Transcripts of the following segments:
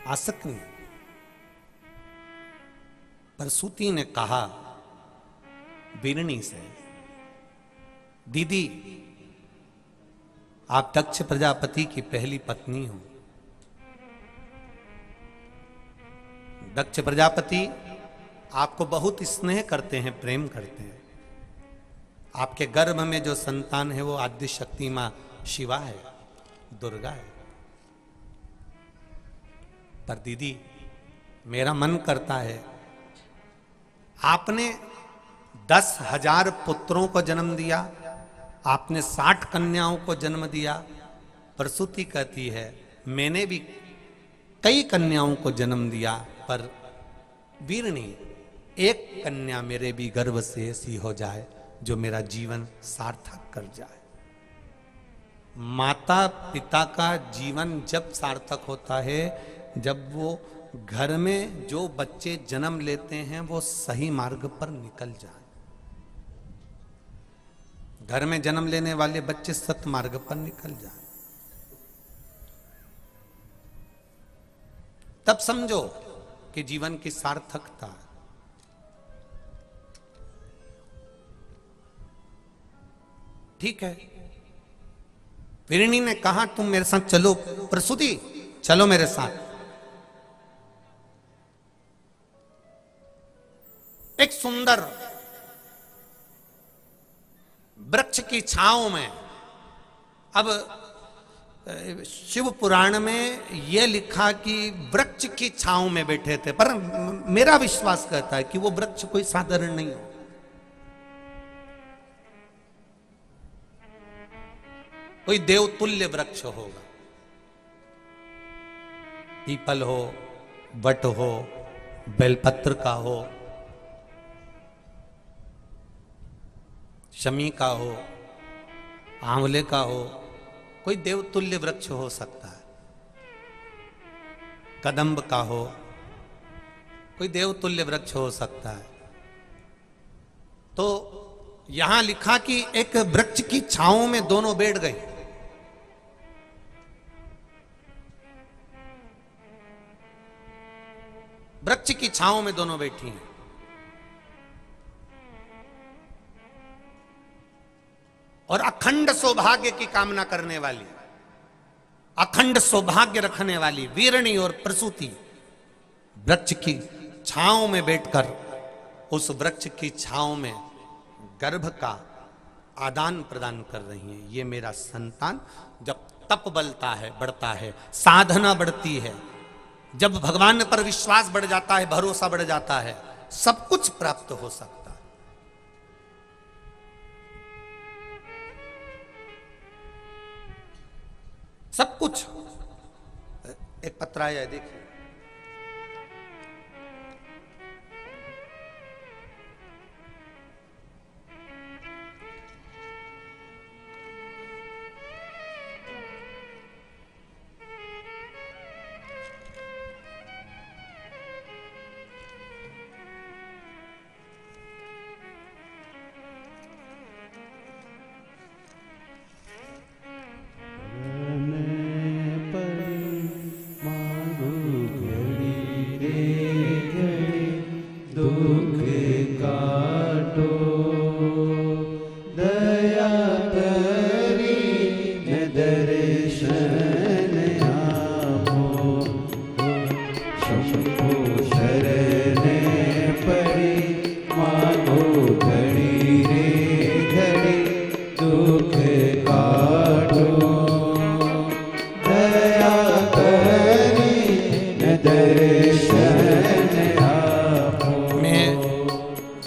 आसक्त नहीं। प्रसूति ने कहा वीरणी से, दीदी आप दक्ष प्रजापति की पहली पत्नी हो। दक्ष प्रजापति आपको बहुत स्नेह करते हैं, प्रेम करते हैं। आपके गर्भ में जो संतान है वो आद्य शक्ति मां शिवा है, दुर्गा है। पर दीदी मेरा मन करता है, आपने 10,000 पुत्रों को जन्म दिया, आपने 60 कन्याओं को जन्म दिया। प्रसूति कहती है मैंने भी कई कन्याओं को जन्म दिया, पर वीरणी एक कन्या मेरे भी गर्भ से ऐसी हो जाए जो मेरा जीवन सार्थक कर जाए। माता पिता का जीवन जब सार्थक होता है जब वो घर में जो बच्चे जन्म लेते हैं वो सही मार्ग पर निकल जाए। घर में जन्म लेने वाले बच्चे सत मार्ग पर निकल जाए, तब समझो कि जीवन की सार्थकता। ठीक है, वीरणी ने कहा तुम मेरे साथ चलो, प्रसूति चलो मेरे साथ। एक सुंदर वृक्ष की छांव में, अब शिव पुराण में यह लिखा कि वृक्ष की छांव में बैठे थे, पर मेरा विश्वास कहता है कि वो वृक्ष कोई साधारण नहीं हो। कोई देवतुल्य वृक्ष होगा, पीपल हो, वट हो, बेलपत्र का हो, शमी का हो, आंवले का हो, कोई देवतुल्य वृक्ष हो सकता है। कदम्ब का हो, कोई देवतुल्य वृक्ष हो सकता है। तो यहां लिखा कि एक वृक्ष की छांव में दोनों बैठ गए। वृक्ष की छांव में दोनों बैठी हैं। और अखंड सौभाग्य की कामना करने वाली, अखंड सौभाग्य रखने वाली वीरणी और प्रसूति वृक्ष की छांव में बैठकर उस वृक्ष की छांव में गर्भ का आदान प्रदान कर रही हैं। ये मेरा संतान जब तप बलता है, बढ़ता है, साधना बढ़ती है, जब भगवान पर विश्वास बढ़ जाता है, भरोसा बढ़ जाता है, सब कुछ प्राप्त हो सकता है। सब कुछ। एक पत्र आया है, देखिए।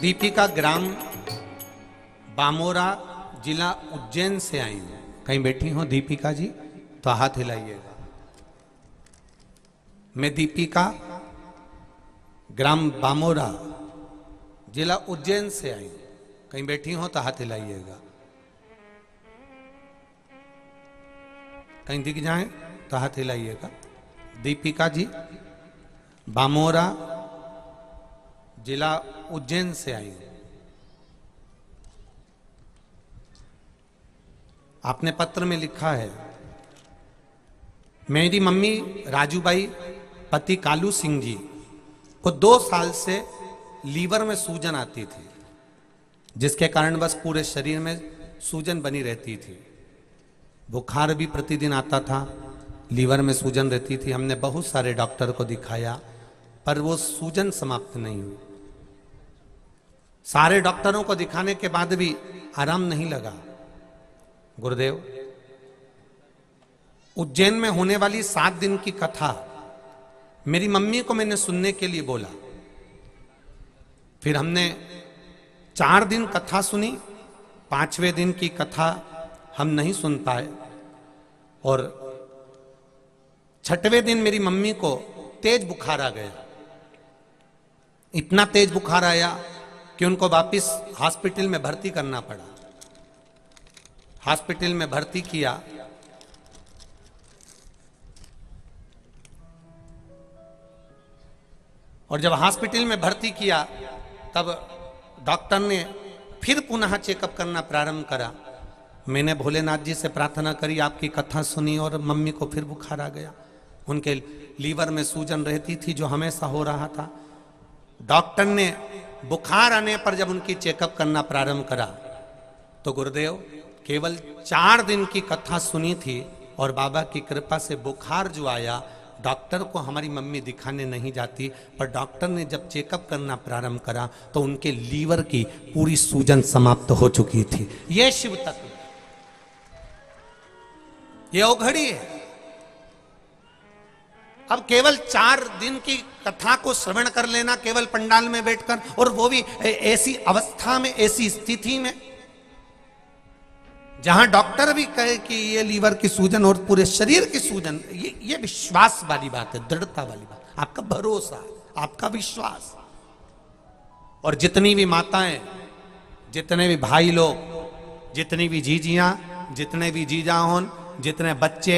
दीपिका ग्राम बामोरा जिला उज्जैन से आई हूं। कहीं बैठी हो दीपिका जी तो हाथ हिलाइएगा। मैं दीपिका ग्राम बामोरा जिला उज्जैन से आई हूं। कहीं बैठी हो तो हाथ हिलाइएगा। कहीं दिख जाए तो हाथ हिलाइएगा। दीपिका जी बामोरा जिला उज्जैन से आई हूं। आपने पत्र में लिखा है, मेरी मम्मी राजूबाई पति कालू सिंह जी को 2 साल से लीवर में सूजन आती थी, जिसके कारण बस पूरे शरीर में सूजन बनी रहती थी। बुखार भी प्रतिदिन आता था, लीवर में सूजन रहती थी। हमने बहुत सारे डॉक्टर को दिखाया पर वो सूजन समाप्त नहीं हुई। सारे डॉक्टरों को दिखाने के बाद भी आराम नहीं लगा। गुरुदेव, उज्जैन में होने वाली 7 दिन की कथा मेरी मम्मी को मैंने सुनने के लिए बोला। फिर हमने 4 दिन कथा सुनी, 5वें दिन की कथा हम नहीं सुन पाए और 6वें दिन मेरी मम्मी को तेज बुखार आ गया। इतना तेज बुखार आया कि उनको वापस हॉस्पिटल में भर्ती करना पड़ा। हॉस्पिटल में भर्ती किया और जब हॉस्पिटल में भर्ती किया तब डॉक्टर ने फिर पुनः चेकअप करना प्रारंभ करा। मैंने भोलेनाथ जी से प्रार्थना करी, आपकी कथा सुनी और मम्मी को फिर बुखार आ गया। उनके लीवर में सूजन रहती थी जो हमेशा हो रहा था। डॉक्टर ने बुखार आने पर जब उनकी चेकअप करना प्रारंभ करा तो गुरुदेव केवल 4 दिन की कथा सुनी थी और बाबा की कृपा से बुखार जो आया, डॉक्टर को हमारी मम्मी दिखाने नहीं जाती, पर डॉक्टर ने जब चेकअप करना प्रारंभ करा तो उनके लीवर की पूरी सूजन समाप्त हो चुकी थी। यह शिव तत्व, यह अवघड़ी है। अब केवल 4 दिन की कथा को श्रवण कर लेना केवल पंडाल में बैठकर, और वो भी ऐसी अवस्था में, ऐसी स्थिति में जहां डॉक्टर भी कहे कि ये लीवर की सूजन और पूरे शरीर की सूजन, ये विश्वास वाली बात है, दृढ़ता वाली बात, आपका भरोसा, आपका विश्वास। और जितनी भी माताएं, जितने भी भाई लोग, जितनी भी जीजियां, जितने भी जीजा होन, जितने बच्चे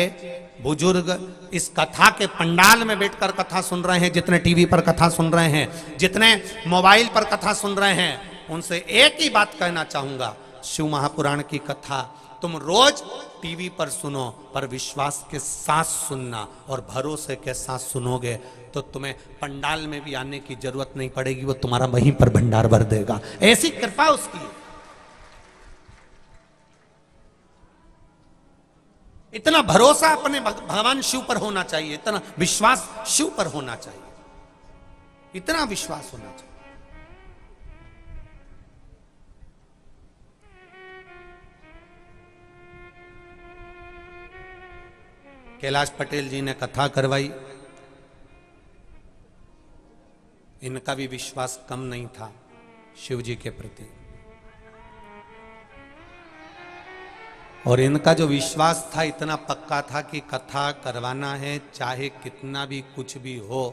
बुजुर्ग इस कथा के पंडाल में बैठकर कथा सुन रहे हैं, जितने टीवी पर कथा सुन रहे हैं, जितने मोबाइल पर कथा सुन रहे हैं, उनसे एक ही बात कहना चाहूंगा, शिव महापुराण की कथा तुम रोज टीवी पर सुनो, पर विश्वास के साथ सुनना और भरोसे के साथ सुनोगे तो तुम्हें पंडाल में भी आने की जरूरत नहीं पड़ेगी, वो तुम्हारा वहीं पर भंडार भर देगा। ऐसी कृपा उसकी। इतना भरोसा अपने भगवान शिव पर होना चाहिए, इतना विश्वास शिव पर होना चाहिए, इतना विश्वास होना चाहिए। कैलाश पटेल जी ने कथा करवाई, इनका भी विश्वास कम नहीं था शिव जी के प्रति, और इनका जो विश्वास था इतना पक्का था कि कथा करवाना है, चाहे कितना भी कुछ भी हो,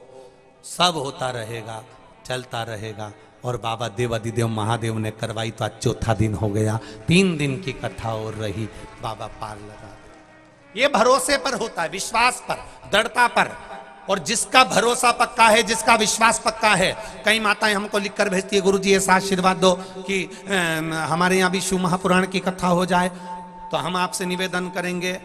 सब होता रहेगा, चलता रहेगा। और बाबा देवादिदेव महादेव ने करवाई तो आज 4था दिन हो गया, 3 दिन की कथा और रही, बाबा पार लगा। ये भरोसे पर होता है, विश्वास पर, दृढ़ता पर। और जिसका भरोसा पक्का है, जिसका विश्वास पक्का है, कई माताएं हमको लिखकर भेजती है, गुरुजी ऐसा आशीर्वाद दो कि हमारे यहाँ भी शिव महापुराण की कथा हो जाए। तो हम आपसे निवेदन करेंगे,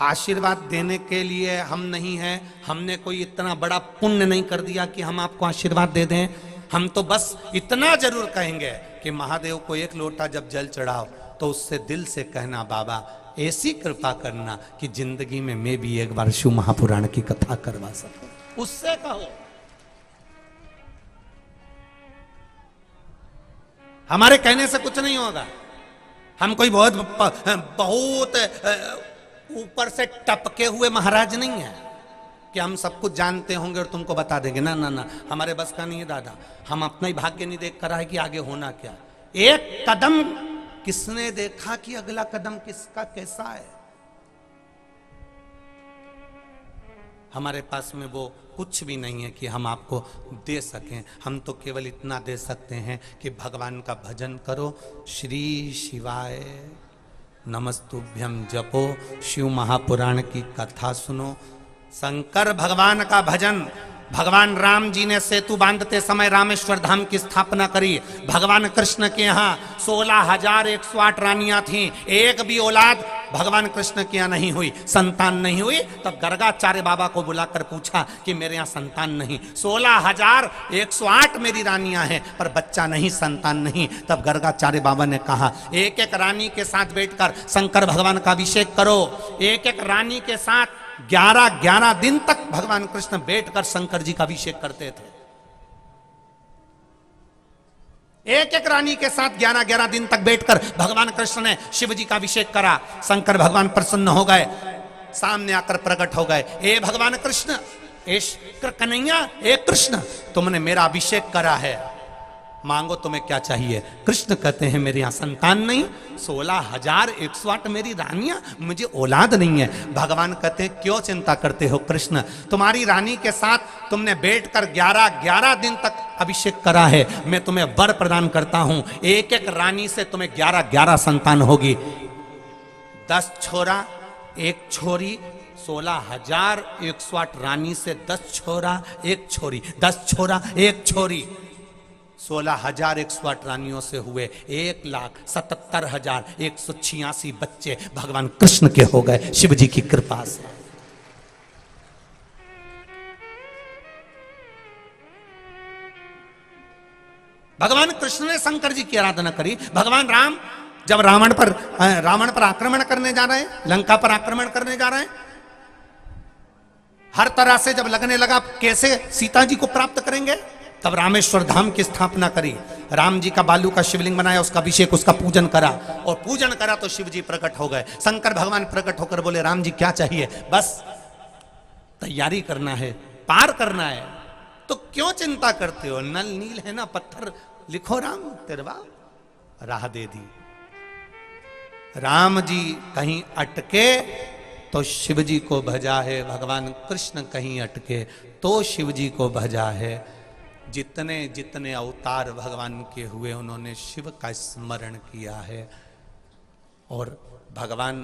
आशीर्वाद देने के लिए हम नहीं हैं, हमने कोई इतना बड़ा पुण्य नहीं कर दिया कि हम आपको आशीर्वाद दे दें। हम तो बस इतना जरूर कहेंगे कि महादेव को 1 लोटा जब जल चढ़ाओ तो उससे दिल से कहना, बाबा ऐसी कृपा करना कि जिंदगी में मैं भी एक बार शिव महापुराण की कथा करवा सकूं। उससे कहो, हमारे कहने से कुछ नहीं होगा। हम कोई बहुत ऊपर से टपके हुए महाराज नहीं है कि हम सब कुछ जानते होंगे और तुमको बता देंगे। ना ना ना, हमारे बस का नहीं है दादा। हम अपना ही भाग्य नहीं देख कर रहा है कि आगे होना क्या। एक कदम किसने देखा कि अगला कदम किसका कैसा है। हमारे पास में वो कुछ भी नहीं है कि हम आपको दे सकें। हम तो केवल इतना दे सकते हैं कि भगवान का भजन करो, श्री शिवाय नमस्तुभ्यम जपो, शिव महापुराण की कथा सुनो, शंकर भगवान का भजन भगवान राम जी ने सेतु बांधते समय रामेश्वर धाम की स्थापना करी। भगवान कृष्ण के यहाँ 16,108 रानियां थीं, एक भी औलाद भगवान कृष्ण के यहाँ नहीं हुई, संतान नहीं हुई। तब गर्गाचार्य बाबा को बुलाकर पूछा कि मेरे यहाँ संतान नहीं, 16,108 मेरी रानियां हैं पर बच्चा नहीं, संतान नहीं। तब गर्गाचार्य बाबा ने कहा एक एक रानी के साथ बैठकर शंकर भगवान का अभिषेक करो। एक एक रानी के साथ 11-11 दिन तक भगवान कृष्ण बैठकर शंकर जी का अभिषेक करते थे। एक एक रानी के साथ 11-11 दिन तक बैठकर भगवान कृष्ण ने शिव जी का अभिषेक करा। शंकर भगवान प्रसन्न हो गए, सामने आकर प्रकट हो गए। ए भगवान कृष्ण, ए कन्हैया, ए कृष्ण, तुमने मेरा अभिषेक करा है, मांगो तुम्हें क्या चाहिए। कृष्ण कहते हैं मेरे यहाँ संतान नहीं, 16,108 मेरी रानियां, मुझे औलाद नहीं है। भगवान कहते हैं क्यों चिंता करते हो कृष्ण, तुम्हारी रानी के साथ तुमने बैठकर 11-11 दिन तक अभिषेक करा है, मैं तुम्हें वर प्रदान करता हूं, एक एक रानी से तुम्हें 11-11 संतान होगी। 10 छोरा 1 छोरी, 16,108 रानी से 10 छोरा 1 छोरी, 10 छोरा 1 छोरी, 16,108 रानियों से हुए 1,77,186 बच्चे भगवान कृष्ण के हो गए शिव जी की कृपा से। भगवान कृष्ण ने शंकर जी की आराधना करी। भगवान राम जब रावण पर आक्रमण करने जा रहे हैं, लंका पर आक्रमण करने जा रहे हैं, हर तरह से जब लगने लगा कैसे सीता जी को प्राप्त करेंगे, तब रामेश्वर धाम की स्थापना करी। राम जी का बालू का शिवलिंग बनाया, उसका अभिषेक, उसका पूजन करा, और पूजन करा तो शिव जी प्रकट हो गए। शंकर भगवान प्रकट होकर बोले राम जी क्या चाहिए, बस तैयारी करना है, पार करना है, तो क्यों चिंता करते हो, नल नील है ना पत्थर, लिखो राम तिरवा राह दे दी। राम जी कहीं अटके तो शिव जी को भजा है, भगवान कृष्ण कहीं अटके तो शिव जी को भजा है। जितने जितने अवतार भगवान के हुए उन्होंने शिव का स्मरण किया है, और भगवान